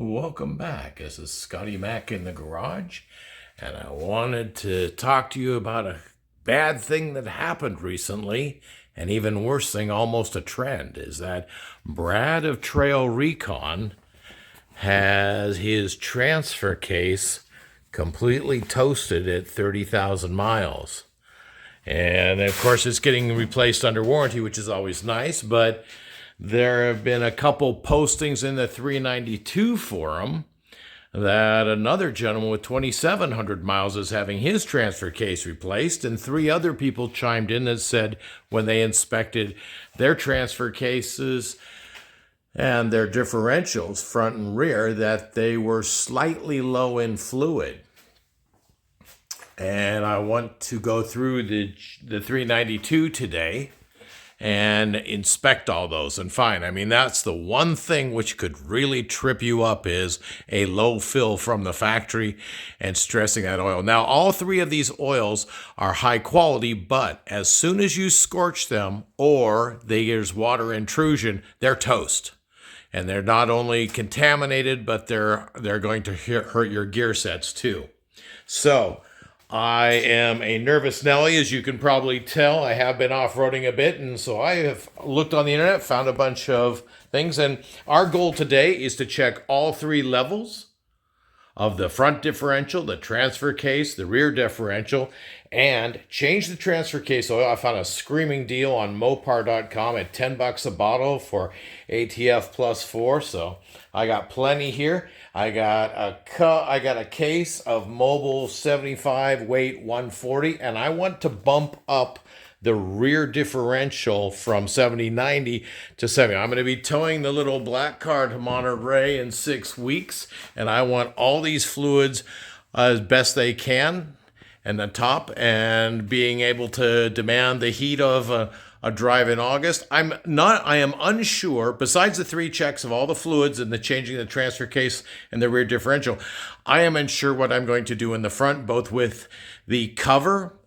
Welcome back. This is Scotty Mac in the garage, and I wanted to talk to you about a bad thing that happened recently, and even worse thing, almost a trend, is that Brad of TrailRecon has his transfer case completely toasted at 30,000 miles. And of course, it's getting replaced under warranty, which is always nice, but there have been a couple postings in the 392 forum that another gentleman with 2,700 miles is having his transfer case replaced, and three other people chimed in that said when they inspected their transfer cases and their differentials, front and rear, that they were slightly low in fluid. And I want to go through the 392 today and inspect all those and find. I mean, that's the one thing which could really trip you up is a low fill from the factory and stressing that oil. Now, all three of these oils are high quality, but as soon as you scorch them or there's water intrusion, they're toast. And they're not only contaminated, but they're going to hurt your gear sets too. So I am a nervous Nelly, as you can probably tell. I have been off-roading a bit, and so I have looked on the internet, found a bunch of things, and our goal today is to check all three levels of the front differential, the transfer case, the rear differential, and change the transfer case oil. I found a screaming deal on Mopar.com at $10 a bottle for ATF plus 4, so I got plenty here. I got a case of Mobil 75, weight 140, and I want to bump up the rear differential from 70/90 to 70. I'm going to be towing the little black car to Monterey in 6 weeks, and I want all these fluids as best they can and the top, and being able to demand the heat of a drive in August. I am unsure, besides the three checks of all the fluids and the changing the transfer case and the rear differential, I am unsure what I'm going to do in the front, both with the cover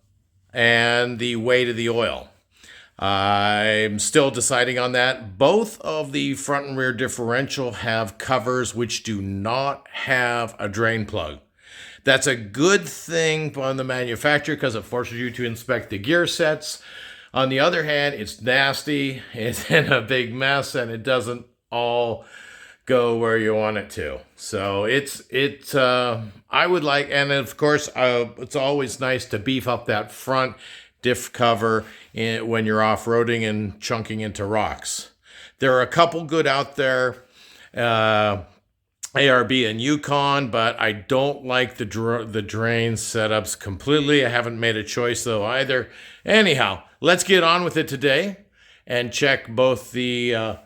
and the weight of the oil. I'm still deciding on that. Both of the front and rear differential have covers which do not have a drain plug. That's a good thing on the manufacturer because it forces you to inspect the gear sets. On the other hand, it's nasty, it's in a big mess, and it doesn't all go where you want it to. So I would like, and of course, it's always nice to beef up that front diff cover when you're off-roading and chunking into rocks. There are a couple good out there, ARB and Yukon, but I don't like the drain setups completely. I haven't made a choice though either. Anyhow, let's get on with it today and check both the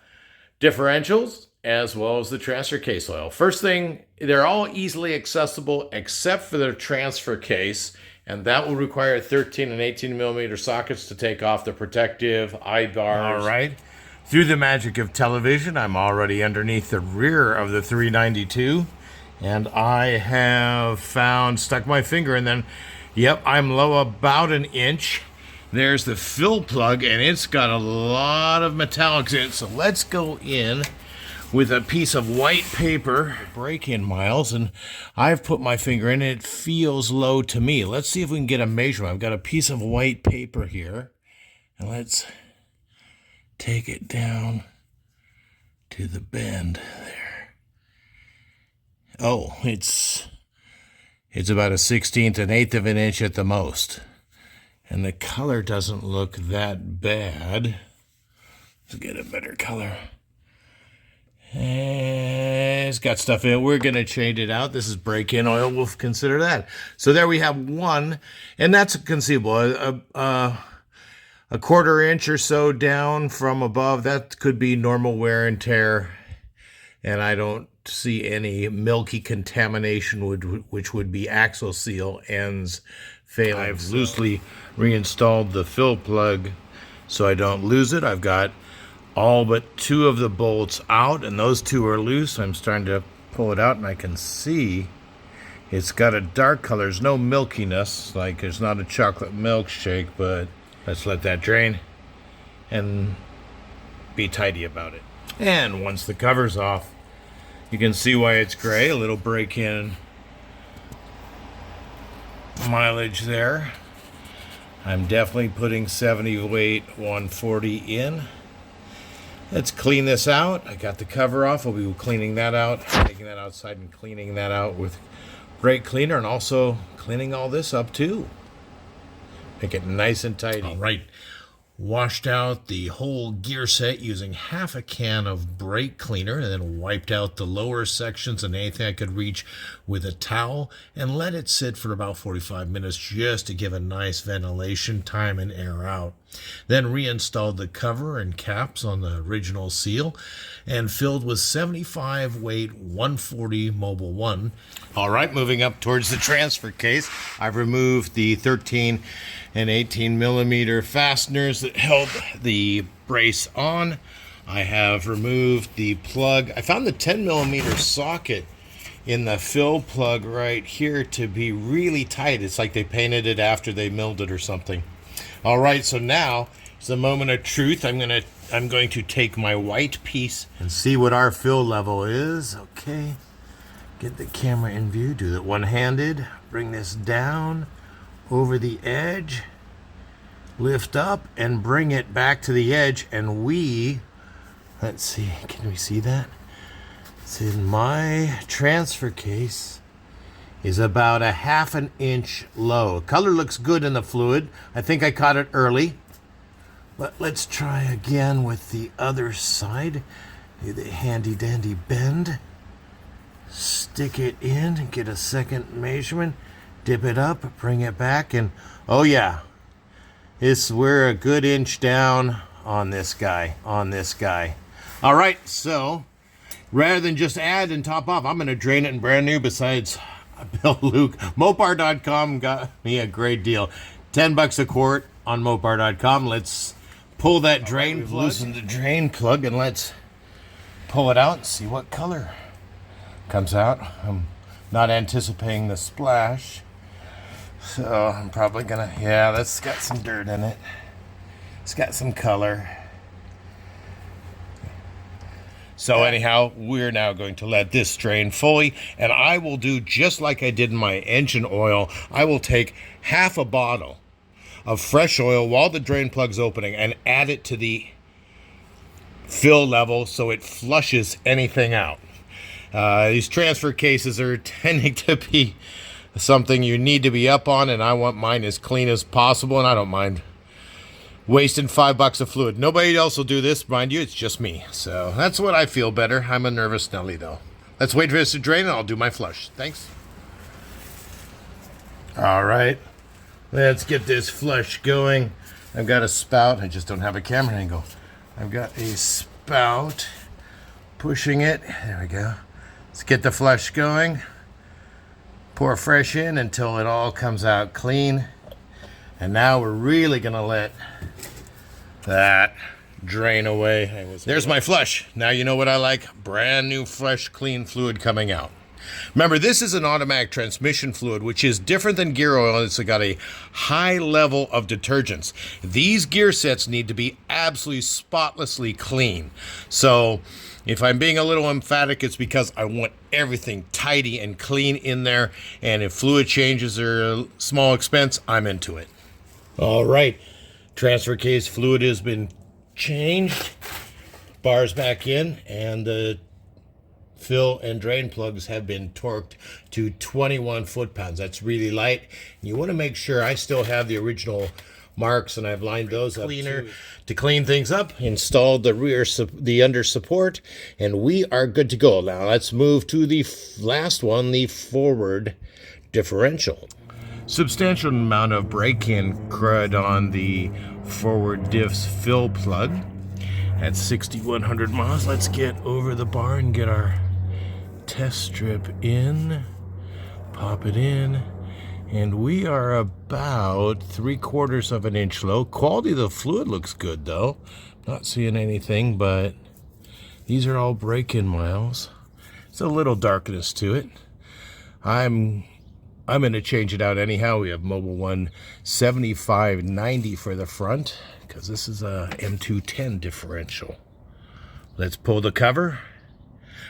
differentials as well as the transfer case oil. First thing, they're all easily accessible except for the transfer case, and that will require 13 and 18 millimeter sockets to take off the protective eye bars. All right. Through the magic of television, I'm already underneath the rear of the 392, and I have stuck my finger in, then, yep, I'm low about an inch. There's the fill plug, and it's got a lot of metallics in it, so let's go in with a piece of white paper, break-in miles, and I've put my finger in, and it feels low to me. Let's see if we can get a measurement. I've got a piece of white paper here, and let's take it down to the bend there. Oh, it's about a 1/16 and 1/8 of an inch at the most. And the color doesn't look that bad. Let's get a better color. It's got stuff in it. We're going to change it out. This is break-in oil. We'll consider that. So there we have one, and that's conceivable. A 1/4 inch or so down from above, that could be normal wear and tear, and I don't see any milky contamination which would be axle seal ends failing. I've loosely reinstalled the fill plug so I don't lose it. I've got all but 2 of the bolts out, and those 2 are loose. I'm starting to pull it out, and I can see it's got a dark color. There's no milkiness, like it's not a chocolate milkshake, but let's let that drain and be tidy about it. And once the cover's off, You can see why it's gray, a little break-in mileage there. I'm definitely putting 70 weight 140 in. Let's clean this out. I got the cover off. I'll be cleaning that out, taking that outside and cleaning that out with brake cleaner, and also cleaning all this up too. Make it nice and tidy. All right. Washed out the whole gear set using half a can of brake cleaner, and then wiped out the lower sections and anything I could reach with a towel, and let it sit for about 45 minutes just to give a nice ventilation time and air out. Then reinstalled the cover and caps on the original seal and filled with 75 weight 140 Mobile 1. All right, moving up towards the transfer case, I've removed the 13 and 18 millimeter fasteners that held the brace on. I have removed the plug. I found the 10 millimeter socket in the fill plug right here to be really tight. It's like they painted it after they milled it or something. All right, so now it's the moment of truth. I'm going to take my white piece and see what our fill level is. Okay, get the camera in view. Do it one-handed. Bring this down over the edge, lift up and bring it back to the edge, and let's see, can we see that? It's in my transfer case is about a ½ an inch low. Color looks good in the fluid. I think I caught it early, but let's try again with the other side. Do the handy dandy bend, stick it in and get a second measurement. Dip it up, bring it back, and oh yeah, we're a good inch down on this guy, All right, so rather than just add and top off, I'm gonna drain it in brand new. Besides, Bill Luke, Mopar.com got me a great deal. $10 a quart on Mopar.com. Let's pull that drain plug. Loosen the drain plug and let's pull it out and see what color comes out. I'm not anticipating the splash. So I'm probably gonna, yeah, that's got some dirt in it. It's got some color. So anyhow, we're now going to let this drain fully, and I will do just like I did in my engine oil. I will take half a bottle of fresh oil while the drain plug's opening and add it to the fill level so it flushes anything out. These transfer cases are tending to be something you need to be up on, and I want mine as clean as possible, and I don't mind wasting $5 of fluid. Nobody else will do this, mind you, it's just me. So that's what I feel better. I'm a nervous Nelly though. Let's wait for this to drain and I'll do my flush. Thanks. All right, let's get this flush going. I've got a spout. I just don't have a camera angle. I've got a spout pushing it. There we go. Let's get the flush going. Pour fresh in until it all comes out clean. And now we're really gonna let that drain away. There's my flush. Now you know what I like. Brand new, fresh, clean fluid coming out. Remember, this is an automatic transmission fluid, which is different than gear oil. It's got a high level of detergents. These gear sets need to be absolutely spotlessly clean. So if I'm being a little emphatic, it's because I want everything tidy and clean in there. And if fluid changes are a small expense, I'm into it. All right, transfer case fluid has been changed. Bars back in, and the fill and drain plugs have been torqued to 21 foot-pounds. That's really light. You want to make sure I still have the original marks, and I've lined those up to clean things up. Installed the under support, and we are good to go. Now let's move to the last one, the forward differential. Substantial amount of break-in crud on the forward diffs fill plug at 6,100 miles. Let's get over the bar and get our test strip in, pop it in, and we are about 3/4 of an inch low. Quality of the fluid looks good though. Not seeing anything, but these are all break-in miles. It's a little darkness to it. I'm going to change it out anyhow. We have Mobile 1 7590 for the front, because this is a M210 differential. Let's pull the cover.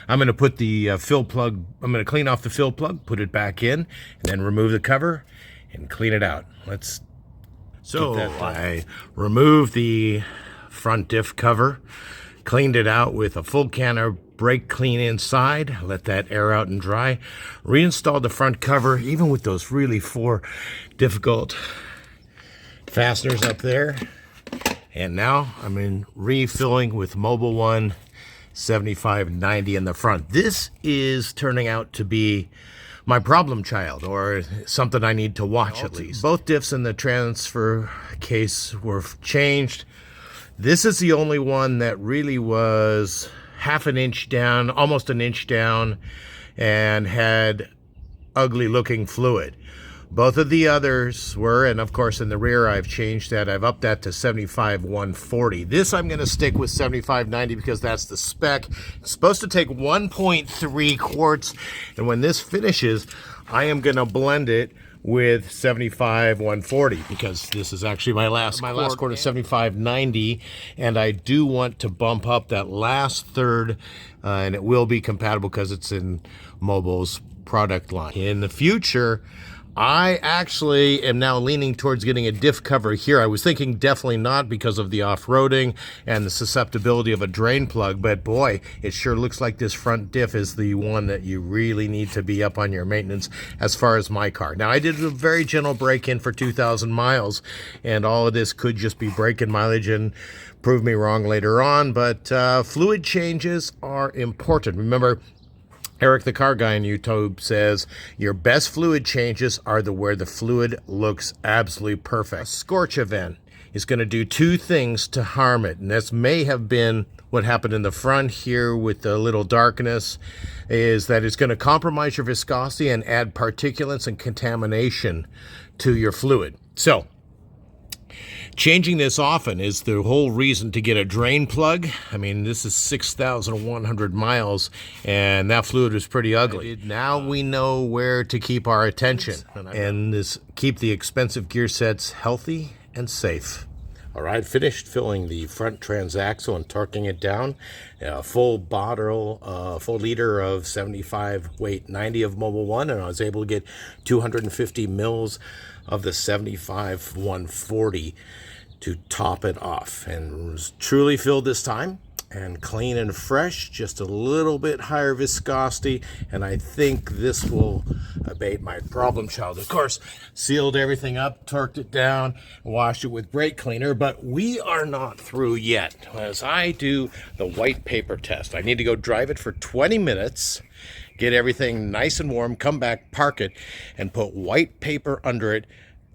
I'm going to put the fill plug, I'm going to clean off the fill plug, put it back in, and then remove the cover and clean it out. So I removed the front diff cover, cleaned it out with a full can of brake clean inside, let that air out and dry, reinstalled the front cover, even with those really 4 difficult fasteners up there. And now I'm refilling with Mobil 1 7590 in the front. This is turning out to be my problem child, or something I need to watch at least. Both diffs in the transfer case were changed. This is the only one that really was half an inch down, almost an inch down, and had ugly looking fluid. Both of the others were, and of course in the rear I've changed that. I've upped that to 75/140. This I'm going to stick with 75/90 because that's the spec. It's supposed to take 1.3 quarts, and when this finishes, I am going to blend it with 75/140 because this is actually my last quart of 75/90, and I do want to bump up that last third, and it will be compatible because it's in Mobil's product line. In the future, I actually am now leaning towards getting a diff cover here. I was thinking definitely not because of the off-roading and the susceptibility of a drain plug, but boy, it sure looks like this front diff is the one that you really need to be up on your maintenance as far as my car. Now, I did a very gentle break-in for 2,000 miles, and all of this could just be break-in mileage and prove me wrong later on, but fluid changes are important. Remember, Eric, the car guy on YouTube, says your best fluid changes are where the fluid looks absolutely perfect. A scorch event is going to do 2 things to harm it, and this may have been what happened in the front here with the little darkness, is that it's going to compromise your viscosity and add particulates and contamination to your fluid. So changing this often is the whole reason to get a drain plug. I mean, this is 6,100 miles, and that fluid was pretty ugly. Now we know where to keep our attention, and keep the expensive gear sets healthy and safe. All right, finished filling the front transaxle and torquing it down. A full bottle, full liter of 75 weight 90 of Mobil 1, and I was able to get 250 mils of the 75/140 to top it off, and was truly filled this time, and clean and fresh, just a little bit higher viscosity, and I think this will abate my problem child. Of course, sealed everything up, torqued it down, washed it with brake cleaner, but we are not through yet. As I do the white paper test, I need to go drive it for 20 minutes, get everything nice and warm, come back, park it, and put white paper under it,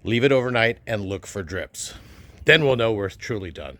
leave it overnight, and look for drips. Then we'll know we're truly done.